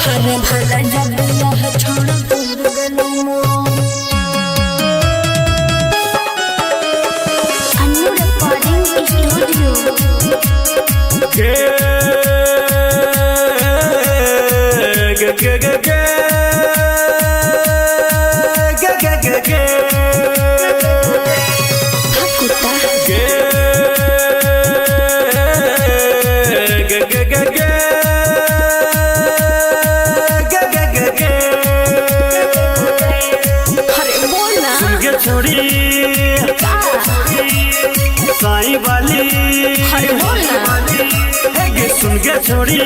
हरे भला जब यह छोड़ दूर गलो अन्नू रिकॉर्डिंग स्टूडियो गे गे गे गे गे गे गे गे हकुता गे गे गे गे गे छोड़ी साई वाली हरे बोलना गे सुन के छोड़ी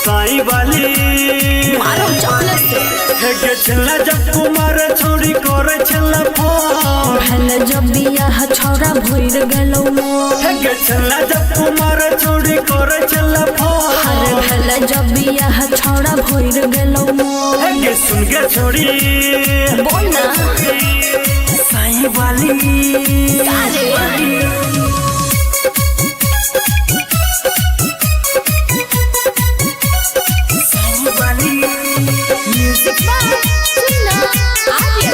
साई वाली मारो चॉकलेट से गे छल्ला जब कुमार छोड़ी करे छल्ला फोन भले जब बियाह छोड़ा भइर गलो गे छल्ला जब कुमार छोड़ी करे छल्ला फोन हरे भले जब बियाह छोड़ा भइर गलो गे सुन के छोड़ी बोलना साई वाली म्यूजिक बाय सुनना आर्य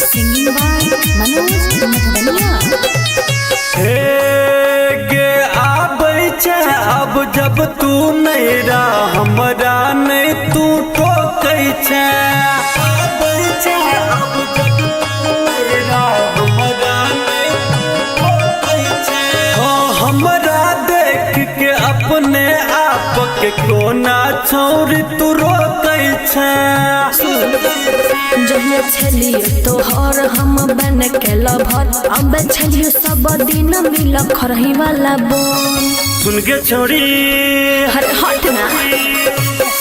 सिंगिंग बाय मनोज मधुबनिया गे आबै छे अब जब तू नहीं रहा हमरा नहीं तू टोकै छे आबै छे अब जब तू नहीं रहा हमरा नहीं तू टोकै छे हमरा देख के अपने आप के कोना छोड़ तू रोकै छे जहिया छलियो तोहर हम बन के लभर अब छलियो सब दिन मिल खरही वाला बोन सुन के छोड़ी हर हट ना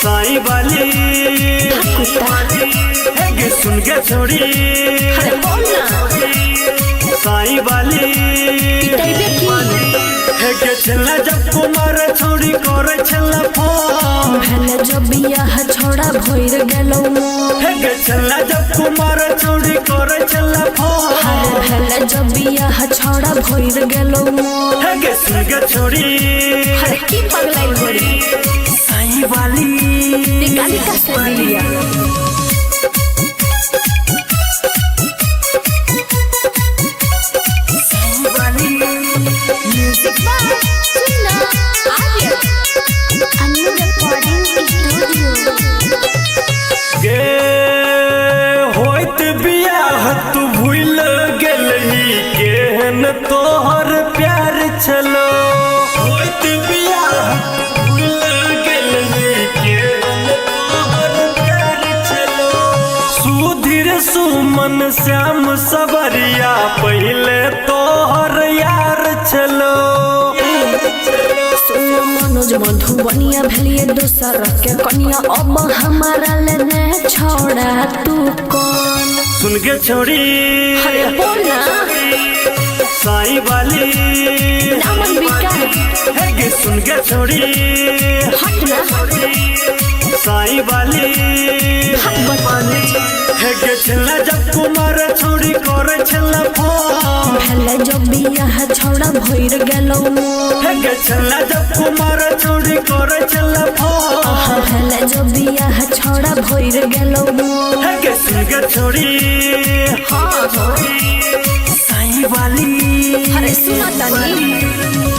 साई वाली कुत्ता गे सुन के छोड़ी हर बोलना साई वाली पिटाइबे की गे छल्ला जब कुमार छोड़ी करे छल्ला फोन भले जब बियाह छोड़ा भइर गलो गे छल्ला जब कुमार छोड़ी करे छल्ला फोन हरे भले जब बियाह छोड़ा भइर गलो गे सुन के छोड़ी हरे की पगलाई भरी साई वाली निकाली का सलिया म्यूजिक बाय सुनना आर्य अन्नू रिकॉर्डिंग स्टूडियो गे होइत बियाह तू भूल गेलही केहन तोहर प्यार छलो होइत बियाह तू भूल गेलही केहन तोहर प्यार छलो सुधीर सुमन श्याम सबरिया पहले तोहर यार छलो मनोज मधुबनिया भेलिए दोसर के कनिया अब हमारा लेने छोड़ा तू कौन सुन के छोड़ी हरे बोलना साई वाली नामन बिका गे सुन के छोड़ी हट ना साई वाली हट बताने गे छल्ला जब कुमार छोड़ी करे छल्ला फोन भले जब बियाह छोड़ा भइर गलो गे छल्ला जब कुमार छोड़ी करे छल्ला फोन भले जब बियाह छोड़ा भइर गलो गे सुन के छोड़ी हाँ साई वाली अरे सुना तानी